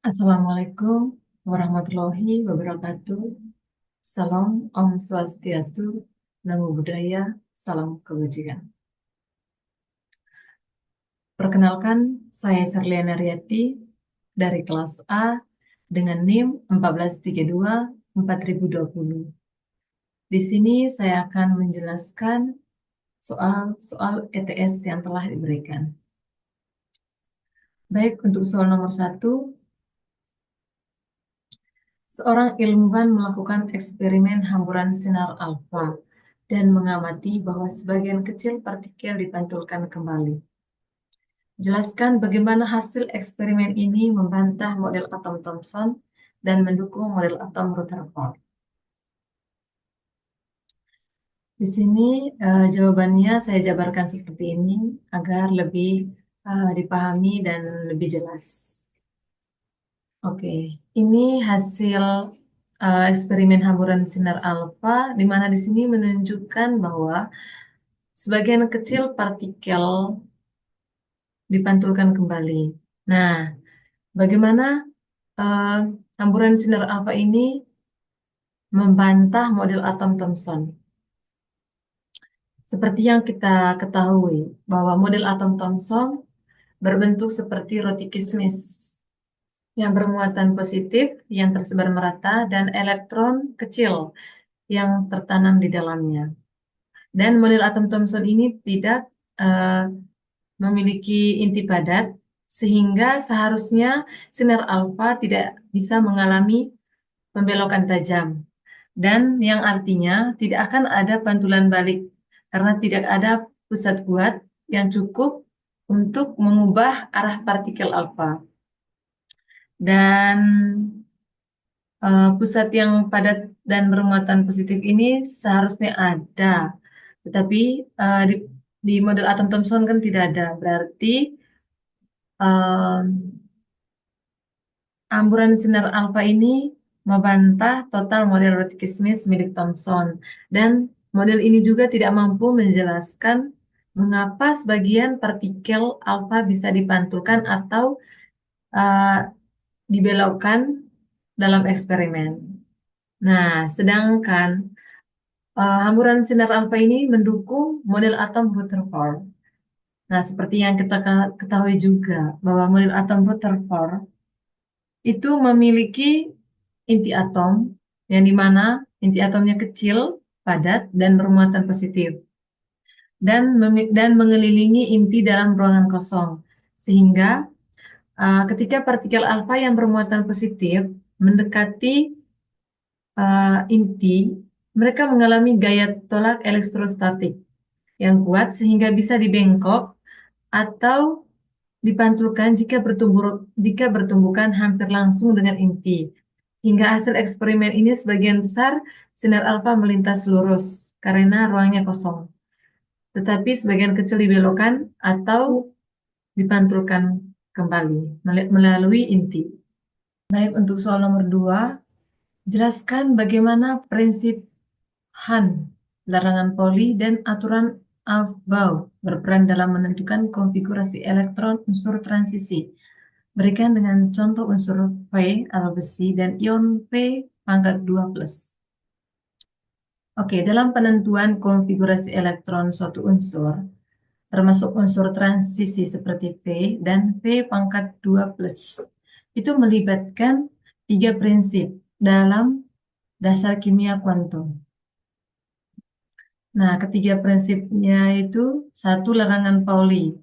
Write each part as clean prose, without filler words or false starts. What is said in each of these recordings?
Assalamualaikum warahmatullahi wabarakatuh. Salam Om Swastiastu, Namo Buddhaya, Salam Kebajikan. Perkenalkan, saya Serliana Riyati dari kelas A dengan NIM 1432-4020. Di sini saya akan menjelaskan soal-soal ETS yang telah diberikan. Baik, untuk soal nomor 1, seorang ilmuwan melakukan eksperimen hamburan sinar alfa dan mengamati bahwa sebagian kecil partikel dipantulkan kembali. Jelaskan bagaimana hasil eksperimen ini membantah model atom Thomson dan mendukung model atom Rutherford. Di sini jawabannya saya jabarkan seperti ini agar lebih dipahami dan lebih jelas. Oke, ini hasil eksperimen hamburan sinar alfa, di mana di sini menunjukkan bahwa sebagian kecil partikel dipantulkan kembali. Nah, bagaimana hamburan sinar alfa ini membantah model atom Thomson? Seperti yang kita ketahui, bahwa model atom Thomson berbentuk seperti roti kismis yang bermuatan positif yang tersebar merata dan elektron kecil yang tertanam di dalamnya. Dan model atom Thomson ini tidak memiliki inti padat, sehingga seharusnya sinar alfa tidak bisa mengalami pembelokan tajam. Dan yang artinya tidak akan ada pantulan balik, karena tidak ada pusat kuat yang cukup untuk mengubah arah partikel alfa. Dan pusat yang padat dan bermuatan positif ini seharusnya ada, tetapi di model atom Thomson kan tidak ada. Berarti hamburan sinar alfa ini membantah total model roti kismis milik Thomson, dan model ini juga tidak mampu menjelaskan mengapa sebagian partikel alfa bisa dipantulkan atau dibelokkan dalam eksperimen. Nah, sedangkan hamburan sinar alfa ini mendukung model atom Rutherford. Nah, seperti yang kita ketahui juga bahwa model atom Rutherford itu memiliki inti atom yang dimana inti atomnya kecil, padat, dan bermuatan positif, dan mengelilingi inti dalam ruangan kosong, sehingga ketika partikel alfa yang bermuatan positif mendekati inti, mereka mengalami gaya tolak elektrostatik yang kuat sehingga bisa dibengkok atau dipantulkan jika bertumbukan hampir langsung dengan inti. Hingga hasil eksperimen ini sebagian besar sinar alfa melintas lurus karena ruangnya kosong, tetapi sebagian kecil dibelokkan atau dipantulkan kembali melalui inti. Baik, untuk soal nomor 2, jelaskan bagaimana prinsip Hahn, larangan Pauli, dan aturan Aufbau berperan dalam menentukan konfigurasi elektron unsur transisi. Berikan dengan contoh unsur V atau besi dan ion V²+. Oke, dalam penentuan konfigurasi elektron suatu unsur, termasuk unsur transisi seperti V dan V²+, itu melibatkan 3 prinsip dalam dasar kimia kuantum. Nah, ketiga prinsipnya itu 1, larangan Pauli,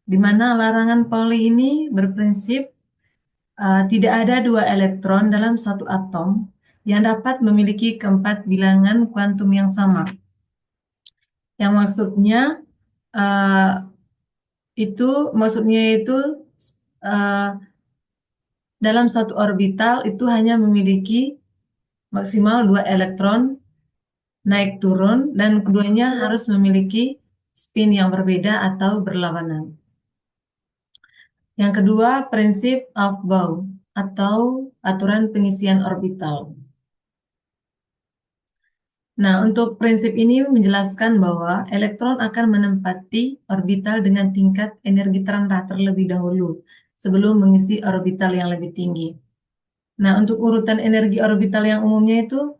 di mana larangan Pauli ini berprinsip tidak ada 2 elektron dalam satu atom yang dapat memiliki keempat bilangan kuantum yang sama. Yang maksudnya itu dalam satu orbital itu hanya memiliki maksimal 2 elektron naik turun, dan keduanya harus memiliki spin yang berbeda atau berlawanan. Yang kedua, prinsip Aufbau atau aturan pengisian orbital. Nah, untuk prinsip ini menjelaskan bahwa elektron akan menempati orbital dengan tingkat energi terendah terlebih dahulu sebelum mengisi orbital yang lebih tinggi. Nah, untuk urutan energi orbital yang umumnya itu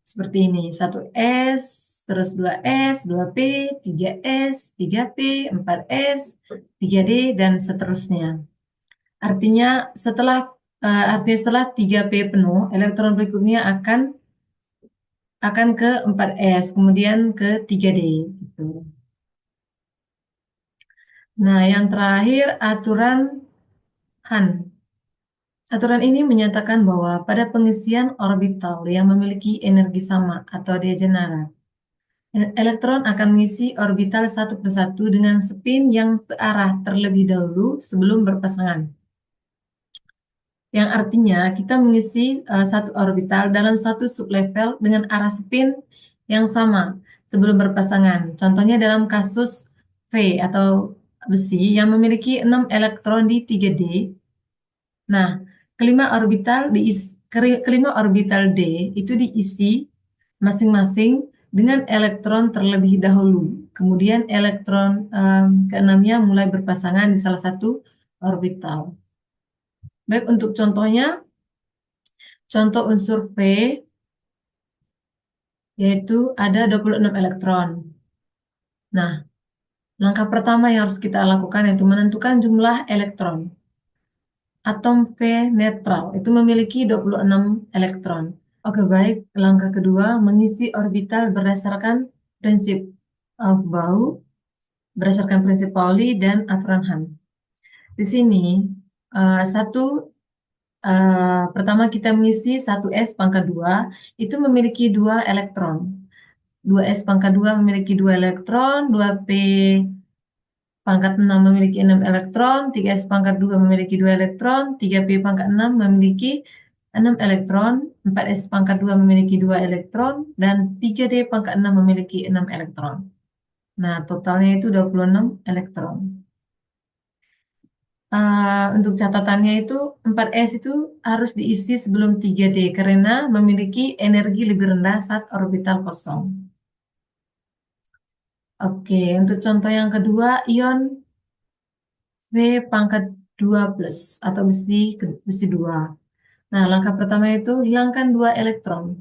seperti ini. 1s, terus 2s, 2p, 3s, 3p, 4s, 3d, dan seterusnya. Artinya setelah 3p penuh, elektron berikutnya akan ke 4s, kemudian ke 3d gitu. Nah, yang terakhir aturan Han. Aturan ini menyatakan bahwa pada pengisian orbital yang memiliki energi sama atau dia generat, elektron akan mengisi orbital satu persatu dengan spin yang searah terlebih dahulu sebelum berpasangan. Yang artinya kita mengisi satu orbital dalam satu sublevel dengan arah spin yang sama sebelum berpasangan. Contohnya dalam kasus V atau besi yang memiliki 6 elektron di 3D. Nah, kelima orbital D itu diisi masing-masing dengan elektron terlebih dahulu. Kemudian elektron keenamnya mulai berpasangan di salah satu orbital. Baik, untuk contohnya, contoh unsur V yaitu ada 26 elektron. Nah, langkah pertama yang harus kita lakukan yaitu menentukan jumlah elektron. Atom V netral itu memiliki 26 elektron. Oke, baik. Langkah kedua, mengisi orbital berdasarkan prinsip Aufbau, berdasarkan prinsip Pauli dan aturan Han. Di sini, pertama kita mengisi 1s pangkat 2, itu memiliki 2 elektron. 2s pangkat 2 memiliki 2 elektron, 2p pangkat 6 memiliki 6 elektron, 3s pangkat 2 memiliki 2 elektron, 3p pangkat 6 memiliki 6 elektron, 4s pangkat 2 memiliki 2 elektron, dan 3d pangkat 6 memiliki 6 elektron. Nah, totalnya itu 26 elektron. Untuk catatannya itu 4s itu harus diisi sebelum 3d karena memiliki energi lebih rendah saat orbital kosong. Oke, untuk contoh yang kedua, ion V pangkat 2 plus atau besi 2. Nah, langkah pertama itu hilangkan 2 elektron.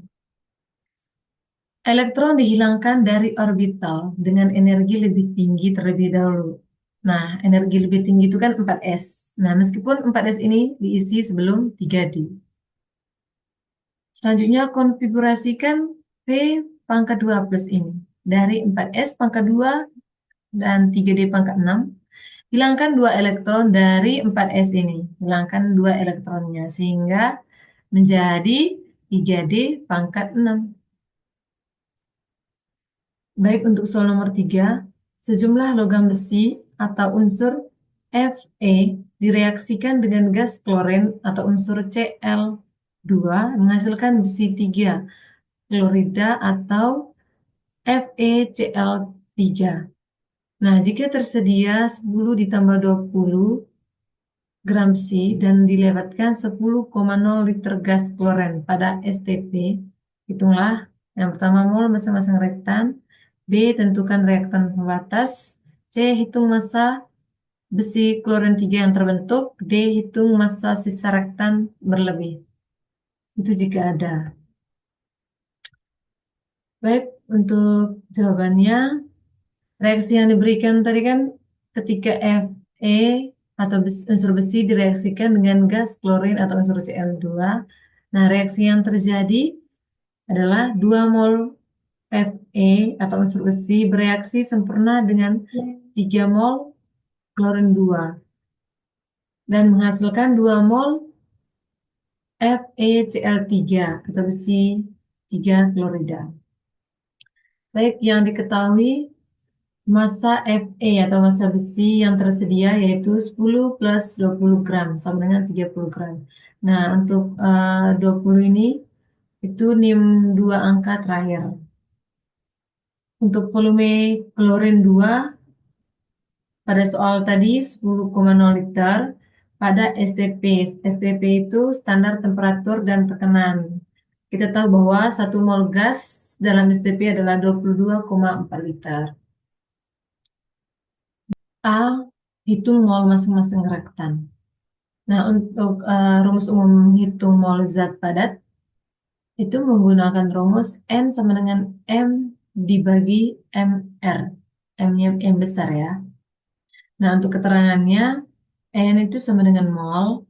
Elektron dihilangkan dari orbital dengan energi lebih tinggi terlebih dahulu. Nah, energi lebih tinggi itu kan 4s. Nah, meskipun 4s ini diisi sebelum 3d. Selanjutnya, konfigurasikan V pangkat 2 plus ini. Dari 4s pangkat 2 dan 3d pangkat 6. Hilangkan 2 elektron dari 4s ini. Hilangkan 2 elektronnya sehingga menjadi 3D pangkat 6. Baik, untuk soal nomor 3, sejumlah logam besi atau unsur Fe direaksikan dengan gas klorin atau unsur Cl2 menghasilkan besi 3 klorida atau FeCl3. Nah, jika tersedia 10 ditambah 20 gram besi dan dilewatkan 10,0 liter gas klorin pada STP, hitunglah yang pertama mol masing-masing reaktan, B tentukan reaktan pembatas, C hitung massa besi klorin 3 yang terbentuk, D hitung massa sisa reaktan berlebih. Itu jika ada. Baik, untuk jawabannya, reaksi yang diberikan tadi kan ketika Fe atau unsur besi direaksikan dengan gas klorin atau unsur Cl2. Nah, reaksi yang terjadi adalah 2 mol Fe atau unsur besi bereaksi sempurna dengan 3 mol klorin 2 dan menghasilkan 2 mol FeCl3 atau besi 3 klorida. Baik, yang diketahui massa Fe atau massa besi yang tersedia yaitu 10 plus 20 gram sama dengan 30 gram. Nah, untuk 20 ini itu NIM 2 angka terakhir. Untuk volume klorin 2 pada soal tadi 10,0 liter pada STP. STP itu standar temperatur dan tekanan. Kita tahu bahwa 1 mol gas dalam STP adalah 22,4 liter. A, hitung mol masing-masing reaktan. Nah, untuk rumus umum menghitung mol zat padat itu menggunakan rumus N sama dengan M dibagi MR. M-nya M besar ya. Nah, untuk keterangannya, N itu sama dengan mol,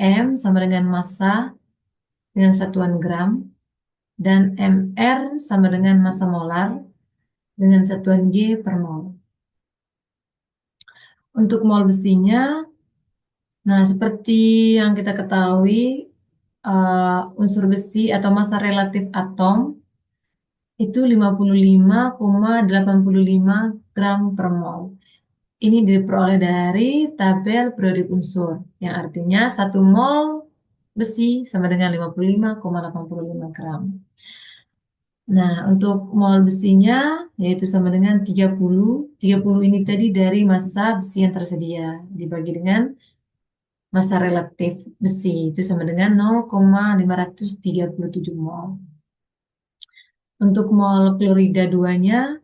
M sama dengan massa dengan satuan gram, dan MR sama dengan massa molar dengan satuan G per mol. Untuk mol besinya, nah seperti yang kita ketahui, unsur besi atau massa relatif atom itu 55,85 gram per mol. Ini diperoleh dari tabel periodik unsur, yang artinya 1 mol besi sama dengan 55,85 gram. Nah, untuk mol besinya yaitu sama dengan 30. 30 ini tadi dari massa besi yang tersedia dibagi dengan massa relatif besi itu sama dengan 0,537 mol. Untuk mol klorida 2-nya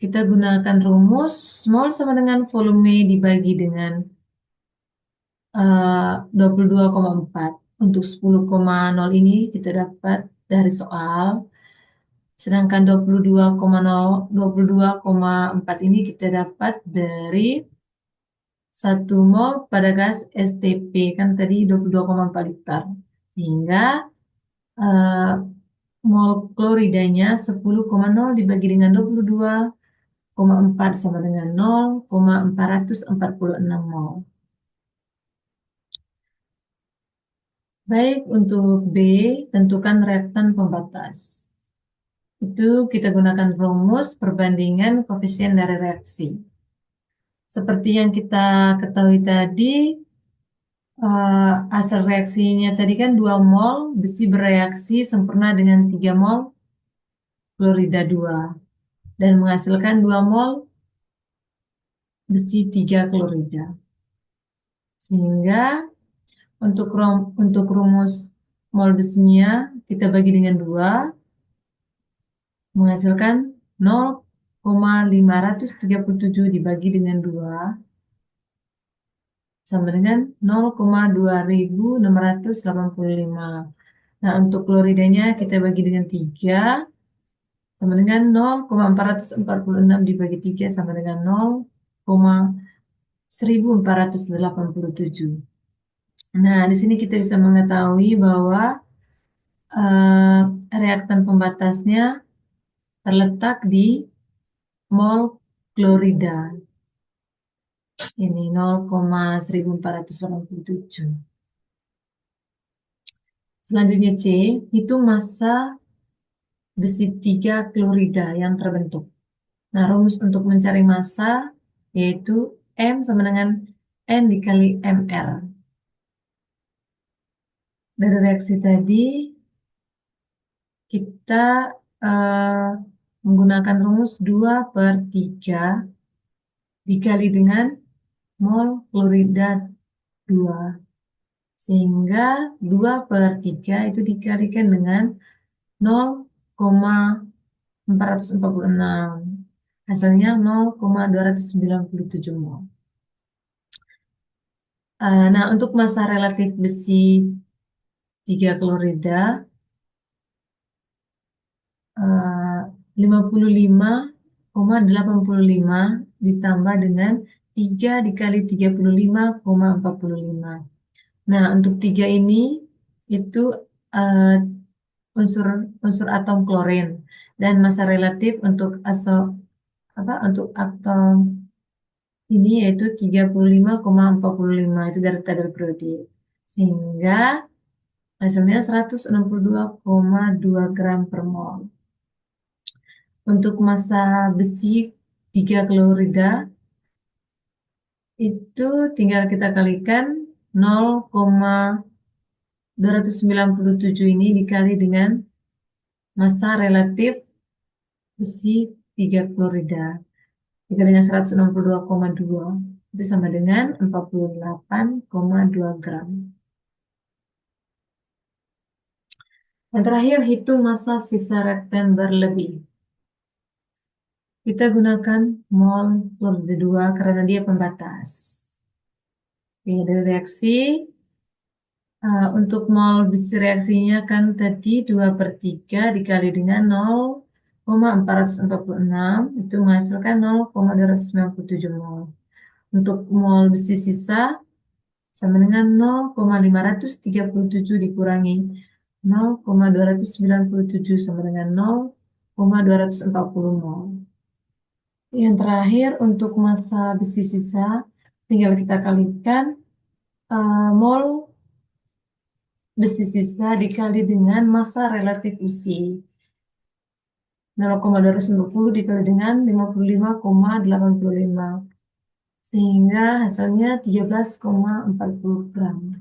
kita gunakan rumus mol sama dengan volume dibagi dengan 22,4. Untuk 10,0 ini kita dapat dari soal. Sedangkan 22,4 ini kita dapat dari 1 mol pada gas STP, kan tadi 22,4 liter. Sehingga eh, mol kloridanya 10,0 dibagi dengan 22,4 sama dengan 0,446 mol. Baik, untuk B, tentukan reaktan pembatas. Itu kita gunakan rumus perbandingan koefisien dari reaksi. Seperti yang kita ketahui tadi, hasil reaksinya tadi kan 2 mol besi bereaksi sempurna dengan 3 mol klorida 2 dan menghasilkan 2 mol besi 3 klorida. Sehingga untuk rumus mol besinya kita bagi dengan 2 menghasilkan 0,537 dibagi dengan 2 sama dengan 0,2685. Nah, untuk kloridanya kita bagi dengan 3 sama dengan 0,446 dibagi 3 sama dengan 0,1487. Nah, di sini kita bisa mengetahui bahwa eh, reaktan pembatasnya terletak di mol klorida. Ini 0,1487. Selanjutnya C, hitung massa besi 3 klorida yang terbentuk. Nah, rumus untuk mencari massa yaitu M sama dengan N dikali MR. Dari reaksi tadi, kita menggunakan rumus 2/3 dikali dengan mol klorida 2. Sehingga 2/3 itu dikalikan dengan 0,446. Hasilnya 0,297 mol. Nah, untuk massa relatif besi 3 klorida 55,85 ditambah dengan 3 dikali 35,45. Nah, untuk 3 ini itu unsur atom klorin dan massa relatif untuk untuk atom ini yaitu 35,45 itu dari tabel periodik. Sehingga hasilnya 162,2 gram per mol. Untuk massa besi 3 klorida itu tinggal kita kalikan 0,297 ini dikali dengan massa relatif besi 3 klorida. Dikali dengan 162,2 itu sama dengan 48,2 gram. Dan terakhir, hitung massa sisa reaktan berlebih. Kita gunakan mol klorida 2 karena dia pembatas. Oke, dari reaksi, untuk mol besi reaksinya kan tadi 2/3 dikali dengan 0,446, itu menghasilkan 0,297 mol. Untuk mol besi sisa sama dengan 0,537 dikurangi 0,297 sama dengan 0,240 mol. Yang terakhir untuk massa besi sisa, tinggal kita kalikan mol besi sisa dikali dengan massa relatif besi. 0,290 dikali dengan 55,85. Sehingga hasilnya 13,40 gram.